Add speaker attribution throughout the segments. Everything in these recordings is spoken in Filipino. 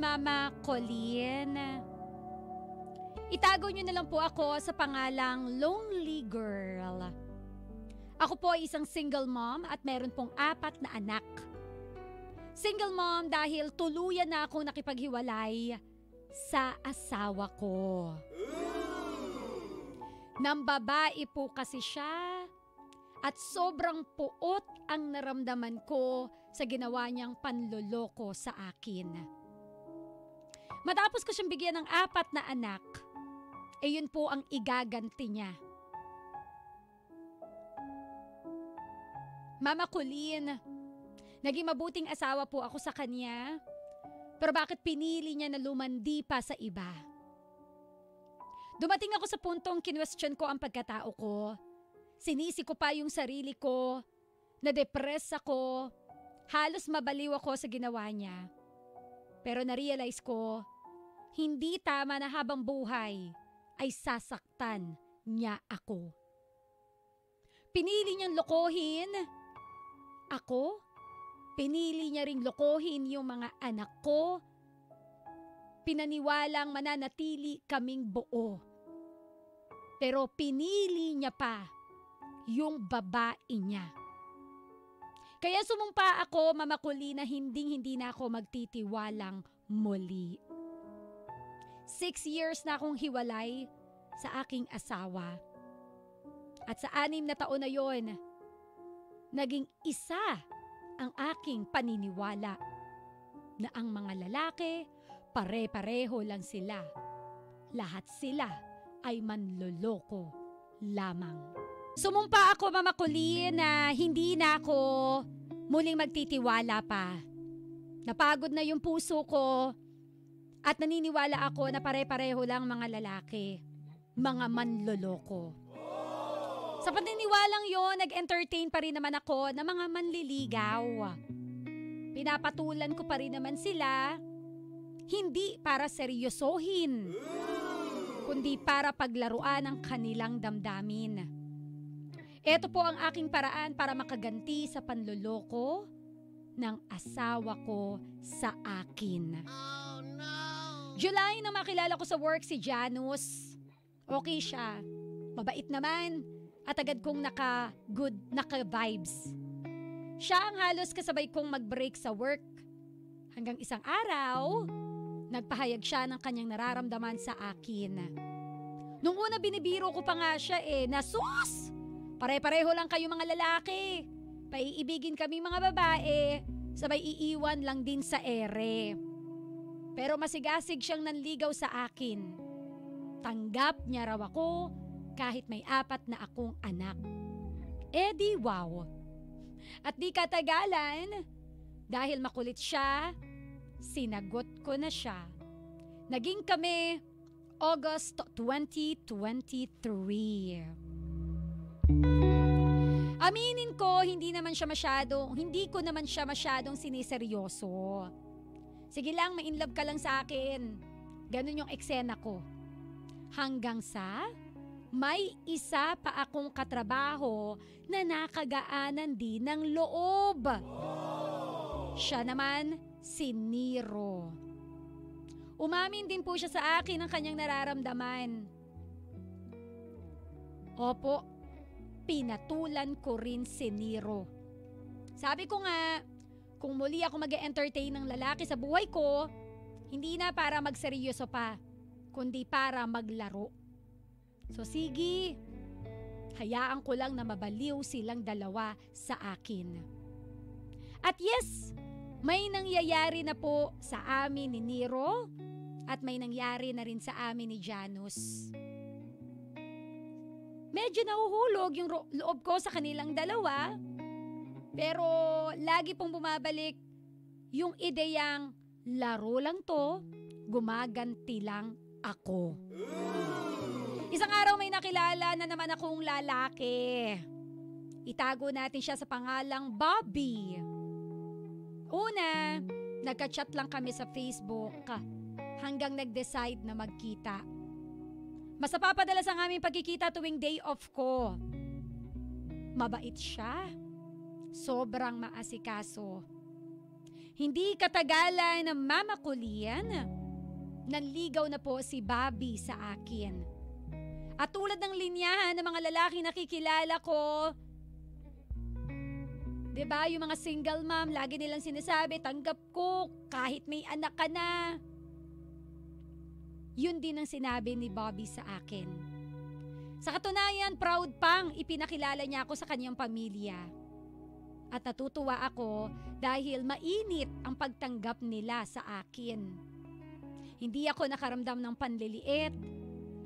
Speaker 1: Mama Colleen. Itago niyo na lang po ako sa pangalang Lonely Girl. Ako po ay isang single mom at meron pong 4 na anak. Single mom dahil tuluyan na akong nakipaghiwalay sa asawa ko. Nambabae po kasi siya at sobrang puot ang naramdaman ko sa ginawa niyang panloloko sa akin. Matapos ko siyang bigyan ng 4 na anak, yun po ang igaganti niya. Mama Colleen, naging mabuting asawa po ako sa kanya, pero bakit pinili niya na lumandi pa sa iba? Dumating ako sa puntong kinwestiyon ko ang pagkatao ko. Sinisi ko pa yung sarili ko, na-depress ako, halos mabaliw ako sa ginawa niya. Pero na-realize ko, hindi tama na habang buhay ay sasaktan niya ako. Pinili niyang lokohin ako, pinili niya ring lokohin yung mga anak ko, pinaniwalang mananatili kaming buo. Pero pinili niya pa yung babae niya. Kaya sumumpa ako, Mama Colleen, na hindi na ako magtitiwalang muli. 6 years na akong hiwalay sa aking asawa. At sa 6 na taon na yon, naging isa ang aking paniniwala na ang mga lalaki, pare-pareho lang sila. Lahat sila ay manloloko lamang. Sumumpa ako, Mama Colleen, na hindi na ako muling magtitiwala pa. Napagod na yung puso ko at naniniwala ako na pare-pareho lang mga lalaki, mga manloloko. Sa paniniwalang yon, nag-entertain pa rin naman ako ng mga manliligaw. Pinapatulan ko pa rin naman sila, hindi para seryosohin, kundi para paglaruan ang kanilang damdamin. Ito po ang aking paraan para makaganti sa panloloko ng asawa ko sa akin. Oh, no! July nang makilala ko sa work si Janus. Okay siya. Mabait naman at agad kong naka-vibes. Siya ang halos kasabay kong mag-break sa work. Hanggang isang araw, nagpahayag siya ng kanyang nararamdaman sa akin. Nung una binibiro ko pa nga siya na sus! Pare-pareho lang kayo mga lalaki. Paiibigin kami mga babae, sabay iiwan lang din sa ere. Pero masigasig siyang nanligaw sa akin. Tanggap niya raw ako kahit may 4 na akong anak. Di wow. At di katagalan, dahil makulit siya, sinagot ko na siya. Naging kami August 2023. Aminin ko, hindi ko naman siya masyadong siniseryoso. Sige lang, ma-inlove ka lang sa akin. Ganun yung eksena ko. Hanggang sa may isa pa akong katrabaho na nakagaanan din ng loob. Siya naman, si Nero. Umamin din po siya sa akin ng kanyang nararamdaman. Opo, pinatulan ko rin si Nero. Sabi ko nga, kung muli ako mag-entertain ng lalaki sa buhay ko, hindi na para magseryoso pa, kundi para maglaro. So sige, hayaan ko lang na mabaliw silang dalawa sa akin. At yes, may nangyayari na po sa amin ni Nero at may nangyari na rin sa amin ni Janus. Medyo nahuhulog yung loob ko sa kanilang dalawa, pero lagi pong bumabalik yung ideyang laro lang to, gumaganti lang ako. Isang araw may nakilala na naman akong lalaki. Itago natin siya sa pangalang Bobby. Una, nagka-chat lang kami sa Facebook hanggang nag-decide na magkita. Mas napapadalas ang aming pagkikita tuwing day off ko. Mabait siya. Sobrang maasikaso. Hindi katagalan ng Mama Colleen, nanligaw na po si Bobby sa akin. At tulad ng linyahan ng mga lalaking nakikilala ko, 'di ba, yung mga single mom, lagi nilang sinasabi, tanggap ko kahit may anak ka na. Yun din ang sinabi ni Bobby sa akin. Sa katunayan, proud pang ipinakilala niya ako sa kanyang pamilya. At natutuwa ako dahil mainit ang pagtanggap nila sa akin. Hindi ako nakaramdam ng panliliit.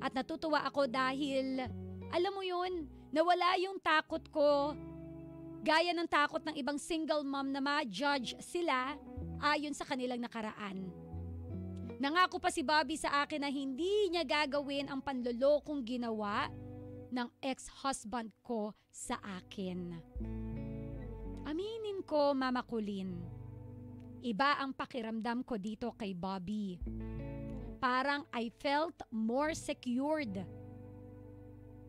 Speaker 1: At natutuwa ako dahil, alam mo yun, nawala yung takot ko. Gaya ng takot ng ibang single mom na ma-judge sila ayon sa kanilang nakaraan. Nangako pa si Bobby sa akin na hindi niya gagawin ang panlolokong ginawa ng ex-husband ko sa akin. Aminin ko, Mama Colleen, iba ang pakiramdam ko dito kay Bobby. Parang I felt more secured.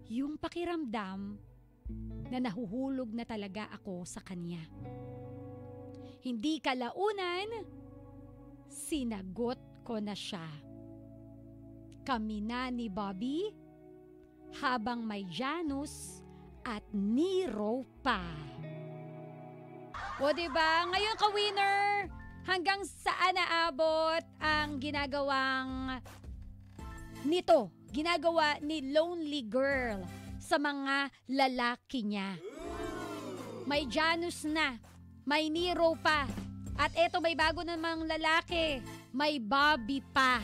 Speaker 1: Yung pakiramdam na nahuhulog na talaga ako sa kanya. Hindi kalaunan, sinagot ko na siya. Kami na ni Bobby, habang may Janus at Nero pa. O diba, ngayon ka-winner, hanggang saan naabot ang ginagawa ni Lonely Girl sa mga lalaki niya. May Janus na, may Nero pa, at eto may bago namang lalaki, may Bobby pa.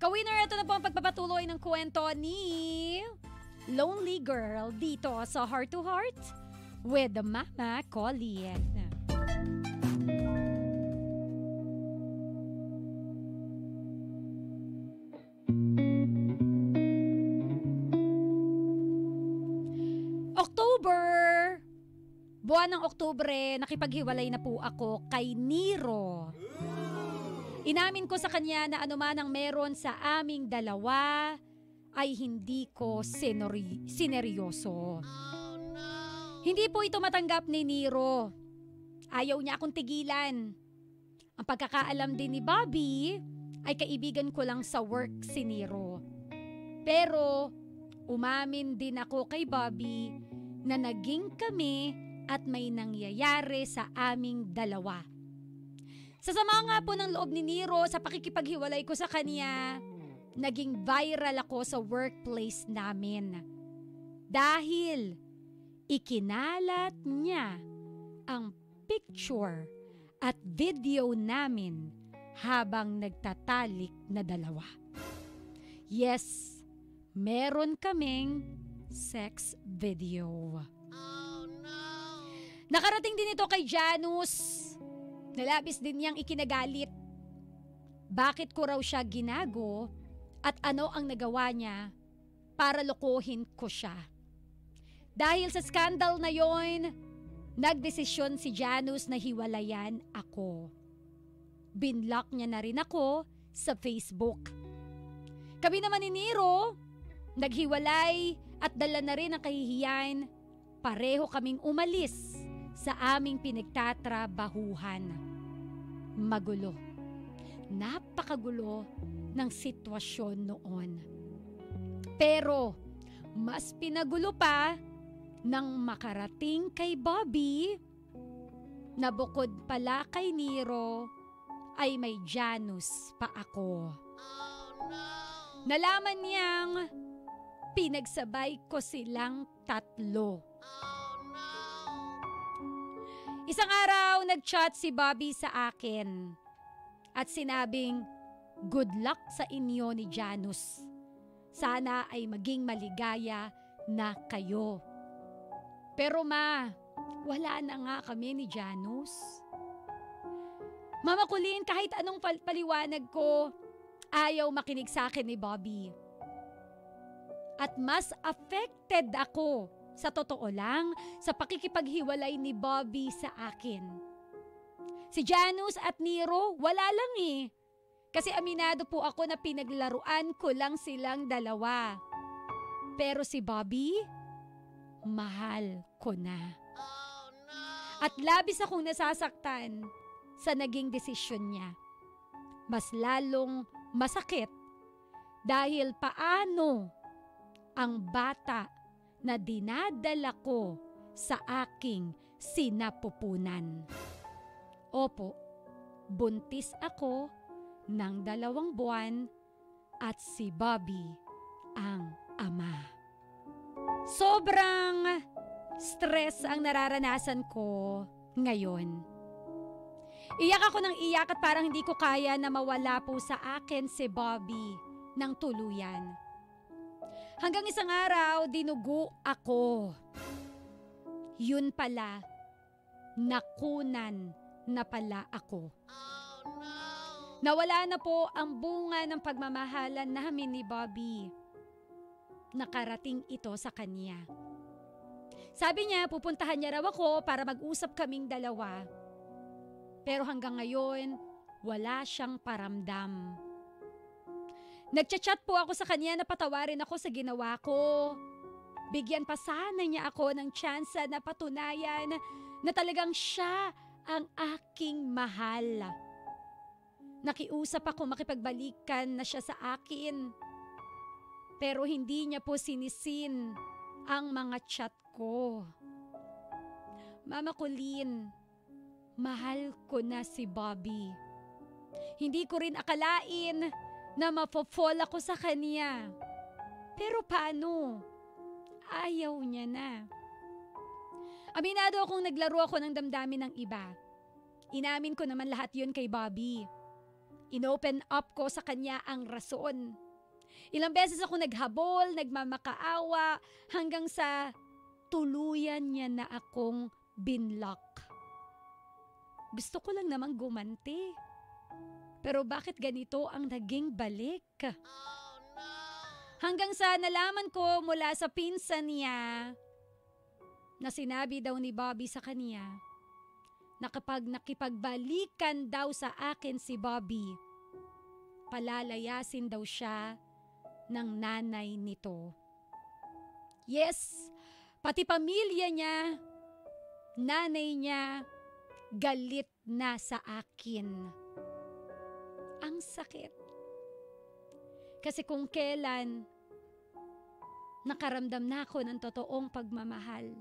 Speaker 1: Ka-winner, ito na po ang pagpapatuloy ng kwento ni Lonely Girl dito sa Heart to Heart with Mama Colleen. Buwan ng Oktubre, nakipaghiwalay na po ako kay Nero. Inamin ko sa kanya na anuman ang meron sa aming dalawa ay hindi ko sineryoso. Oh, no. Hindi po ito matanggap ni Nero. Ayaw niya akong tigilan. Ang pagkakaalam din ni Bobby ay kaibigan ko lang sa work si Nero. Pero umamin din ako kay Bobby na naging kami at may nangyayari sa aming dalawa. Sa sama nga po ng loob ni Nero sa pakikipaghiwalay ko sa kanya, naging viral ako sa workplace namin. Dahil ikinalat niya ang picture at video namin habang nagtatalik na dalawa. Yes, meron kaming sex video. Nakarating din ito kay Janus. Nalabis din niyang ikinagalit. Bakit ko raw siya ginago at ano ang nagawa niya para lokohin ko siya. Dahil sa skandal na yon, nagdesisyon si Janus na hiwalayan ako. Binlock niya na rin ako sa Facebook. Kami naman ni Nero, naghiwalay at dala na rin ang kahihiyan. Pareho kaming umalis sa aming pinagtatrabahuhan. Magulo. Napakagulo ng sitwasyon noon. Pero mas pinagulo pa nang makarating kay Bobby na bukod pala kay Nero ay may Janus pa ako. Oh, no. Nalaman niyang pinagsabay ko silang tatlo. Isang araw, nag-chat si Bobby sa akin at sinabing, good luck sa inyo ni Janus. Sana ay maging maligaya na kayo. Pero ma, wala na nga kami ni Janus. Mama Colleen, kahit anong paliwanag ko, ayaw makinig sa akin ni Bobby. At mas affected ako, sa totoo lang, sa pakikipaghiwalay ni Bobby sa akin. Si Janus at Nero, wala lang eh. Kasi aminado po ako na pinaglaruan ko lang silang dalawa. Pero si Bobby, mahal ko na. Oh, no. At labis akong nasasaktan sa naging desisyon niya. Mas lalong masakit dahil paano ang bata na dinadala ko sa aking sinapupunan. Opo, buntis ako ng 2 buwan at si Bobby ang ama. Sobrang stress ang nararanasan ko ngayon. Iyak ako ng iyak at parang hindi ko kaya na mawala po sa akin si Bobby ng tuluyan. Hanggang isang araw, dinugo ako. Yun pala, nakunan na pala ako. Nawala na po ang bunga ng pagmamahalan namin ni Bobby. Nakarating ito sa kanya. Sabi niya, pupuntahan niya raw ako para mag-usap kaming dalawa. Pero hanggang ngayon, wala siyang paramdam. Nagchat-chat po ako sa kanya na patawarin ako sa ginawa ko. Bigyan pa sana niya ako ng tsansa na patunayan na talagang siya ang aking mahal. Nakiusap ako makipagbalikan na siya sa akin. Pero hindi niya po sinisin ang mga chat ko. Mama Colleen, mahal ko na si Bobby. Hindi ko rin akalain na mapofall ako sa kanya. Pero paano? Ayaw niya na. Aminado akong naglaro ako ng damdamin ng iba. Inamin ko naman lahat yun kay Bobby. Inopen up ko sa kanya ang rason. Ilang beses ako naghabol, nagmamakaawa, hanggang sa tuluyan niya na akong binlock. Gusto ko lang namang gumanti. Pero bakit ganito ang naging balik? Hanggang sa nalaman ko mula sa pinsan niya na sinabi daw ni Bobby sa kanya na kapag nakipagbalikan daw sa akin si Bobby, palalayasin daw siya ng nanay nito. Yes, pati pamilya niya, nanay niya, galit na sa akin. Ang sakit. Kasi kung kailan nakaramdam na ako ng totoong pagmamahal.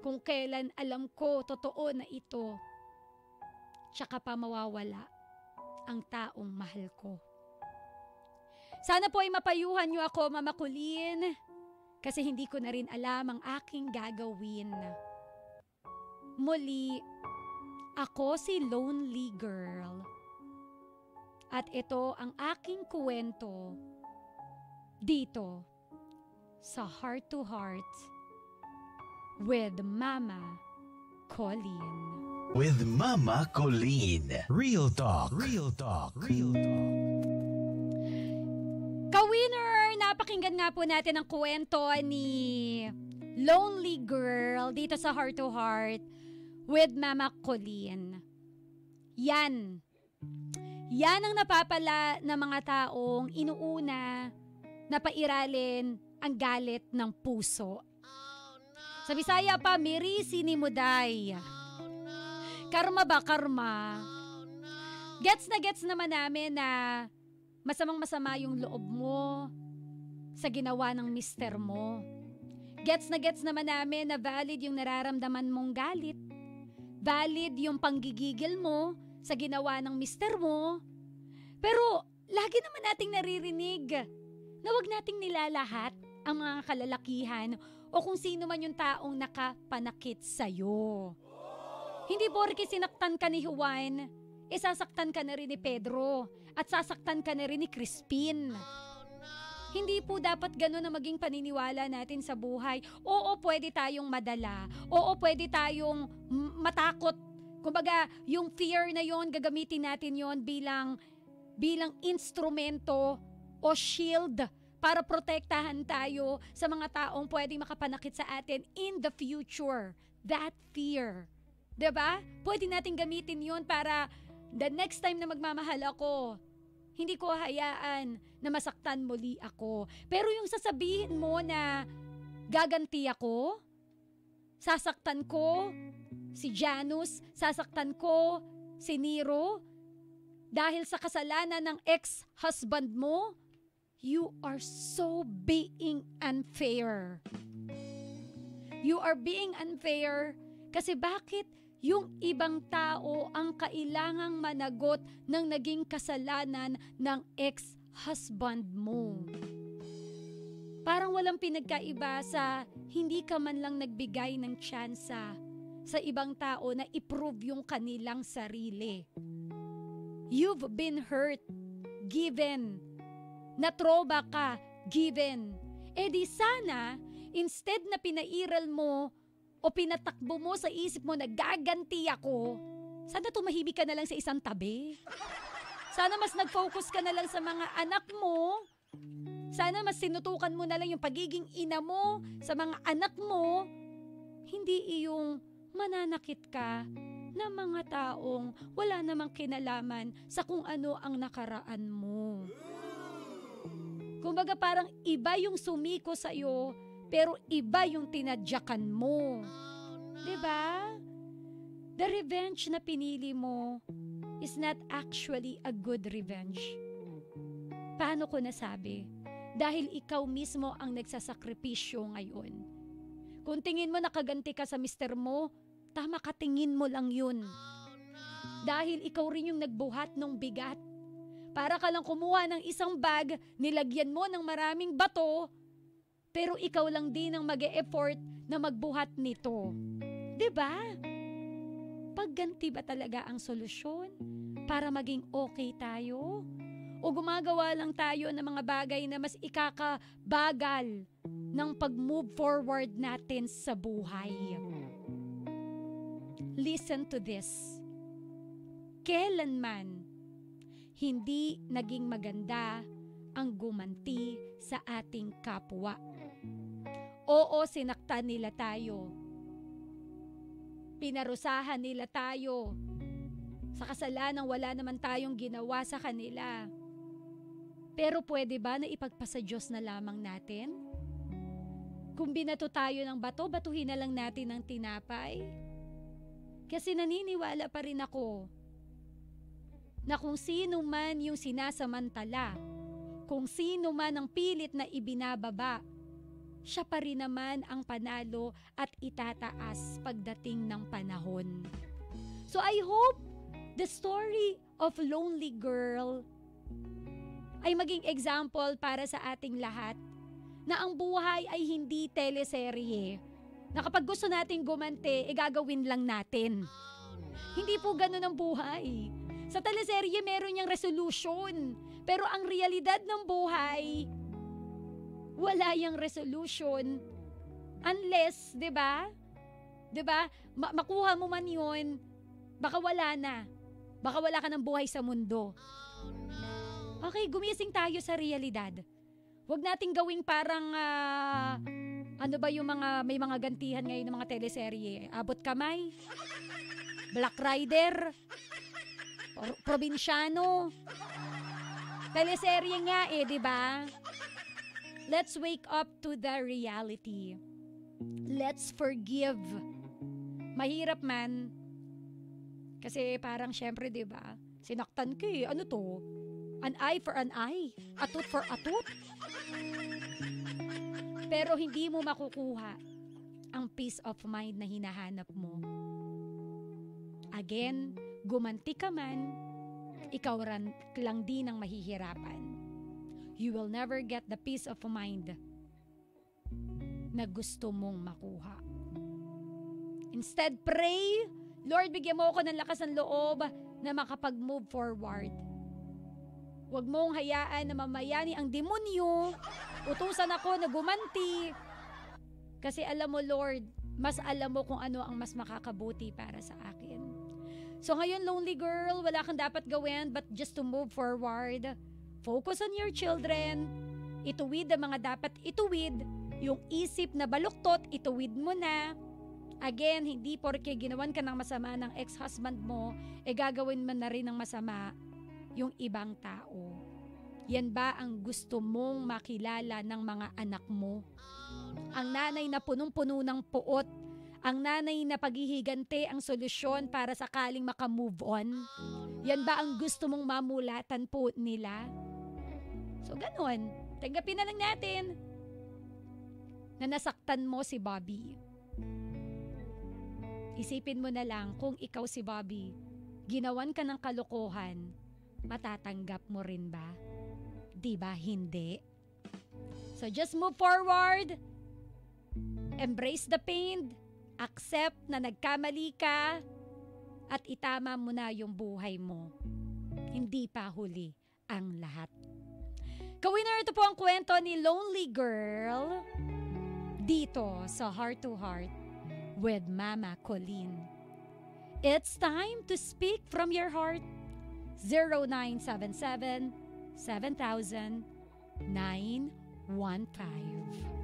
Speaker 1: Kung kailan alam ko totoo na ito, tsaka pa mawawala ang taong mahal ko. Sana po ay mapayuhan niyo ako, Mama Colleen, kasi hindi ko na rin alam ang aking gagawin. Muli, ako si Lonely Girl. At ito ang aking kwento dito sa Heart to Heart with Mama Colleen.
Speaker 2: With Mama Colleen. Real talk. Real talk. Real talk.
Speaker 1: Ka-winner, napakinggan nga po natin ang kwento ni Lonely Girl dito sa Heart to Heart with Mama Colleen. Yan ang napapala ng mga taong inuuna na pairalin ang galit ng puso. Sa Bisaya pa, mirisi ni Muday. Karma ba, karma? Gets naman namin na masamang-masama yung loob mo sa ginawa ng mister mo. Gets naman namin na valid yung nararamdaman mong galit. Valid yung panggigigil mo sa ginawa ng mister mo. Pero lagi naman nating naririnig na wag nating nilalahat ang mga kalalakihan o kung sino man yung taong nakapanakit sa'yo. Hindi porke sinaktan ka ni Juan, sasaktan ka na rin ni Pedro at sasaktan ka na rin ni Crispin. Hindi po dapat gano'n na maging paniniwala natin sa buhay. Oo, pwede tayong madala. Oo, pwede tayong matakot. Kumbaga, yung fear na yon, gagamitin natin yon bilang instrumento o shield para protektahan tayo sa mga taong pwedeng makapanakit sa atin in the future. That fear. Diba? Pwede natin gamitin yon para the next time na magmamahal ako, hindi ko hayaan na masaktan muli ako. Pero yung sasabihin mo na gaganti ako, sasaktan ko, si Janus, sasaktan ko si Nero dahil sa kasalanan ng ex-husband mo. You are so being unfair. You are being unfair kasi bakit yung ibang tao ang kailangang managot ng naging kasalanan ng ex-husband mo? Parang walang pinagkaiba sa hindi ka man lang nagbigay ng tsansa sa ibang tao na i-prove yung kanilang sarili. You've been hurt, given. Natroba ka, given. Eh di sana, instead na pinairal mo o pinatakbo mo sa isip mo na gaganti ako, sana tumahimik ka na lang sa isang tabi. Sana mas nag-focus ka na lang sa mga anak mo. Sana mas sinutukan mo na lang yung pagiging ina mo sa mga anak mo. Hindi iyong mananakit ka ng mga taong wala namang kinalaman sa kung ano ang nakaraan mo. Kumbaga parang iba yung sumiko sa'yo, pero iba yung tinadyakan mo. Diba? The revenge na pinili mo is not actually a good revenge. Paano ko nasabi? Dahil ikaw mismo ang nagsasakripisyo ngayon. Kung tingin mo nakaganti ka sa mister mo, tama ka, tingin mo lang yun. Dahil ikaw rin yung nagbuhat ng bigat. Para ka lang kumuha ng isang bag, nilagyan mo ng maraming bato, pero ikaw lang din ang mag-e-effort na magbuhat nito. Diba? Pagganti ba talaga ang solusyon para maging okay tayo? O gumagawa lang tayo ng mga bagay na mas ikakabagal ng pag-move forward natin sa buhay? Listen to this. Kailanman hindi naging maganda ang gumanti sa ating kapwa. Oo, sinaktan nila tayo. Pinarusahan nila tayo. Sa kasalanan, wala naman tayong ginawa sa kanila. Pero pwede ba na ipagpasa Diyos na lamang natin? Kung binato tayo ng bato, batuhin na lang natin ng tinapay. Kasi naniniwala pa rin ako na kung sino man yung sinasamantala, kung sino man ang pilit na ibinababa, siya pa rin naman ang panalo at itataas pagdating ng panahon. So I hope the story of Lonely Girl ay maging example para sa ating lahat na ang buhay ay hindi teleserye. Na kapag gusto nating gumante, gagawin lang natin. Hindi po ganun ang buhay. Sa teleserye, meron niyang resolution. Pero ang realidad ng buhay, wala yang resolution. Unless, di ba? Di ba? Makuha mo man yun, baka wala na. Baka wala ka ng buhay sa mundo. Okay, gumising tayo sa realidad. Huwag nating gawing parang, ano ba yung mga, may mga gantihan ngayon ng mga teleserye? Abot kamay? Black Rider? Probinsyano? Teleserye nga di ba? Let's wake up to the reality. Let's forgive. Mahirap man. Kasi parang syempre, di ba? Sinaktan ka ano to? An eye for an eye. A tooth for a tooth. Pero hindi mo makukuha ang peace of mind na hinahanap mo. Again, gumanti ka man, ikaw lang din ang mahihirapan. You will never get the peace of mind na gusto mong makuha. Instead, pray, Lord, bigyan mo ako ng lakas ng loob na makapag-move forward. Huwag mong hayaan na mamayani ang demonyo. Utusan ako na gumanti. Kasi alam mo, Lord, mas alam mo kung ano ang mas makakabuti para sa akin. So ngayon, lonely girl, wala kang dapat gawin but just to move forward. Focus on your children. Ituwid ang mga dapat ituwid. Yung isip na baluktot, ituwid mo na. Again, hindi porke ginawan ka ng masama ng ex-husband mo, gagawin mo na rin ng masama yung ibang tao. Yan ba ang gusto mong makilala ng mga anak mo? Ang nanay na punong-puno ng puot, Ang nanay na paghihigante ang solusyon para sakaling makamove on? Yan ba ang gusto mong mamulatan po nila? So ganun, tanggapin na lang natin na nasaktan mo si Bobby. Isipin mo na lang kung ikaw si Bobby, ginawan ka ng kalokohan, matatanggap mo rin ba? Di ba hindi? So just move forward, embrace the pain, accept na nagkamali ka, at itama mo na yung buhay mo. Hindi pa huli ang lahat. Kawinner, ito po ang kwento ni Lonely Girl dito sa Heart to Heart with Mama Colleen. It's time to speak from your heart. 0977 7000 915.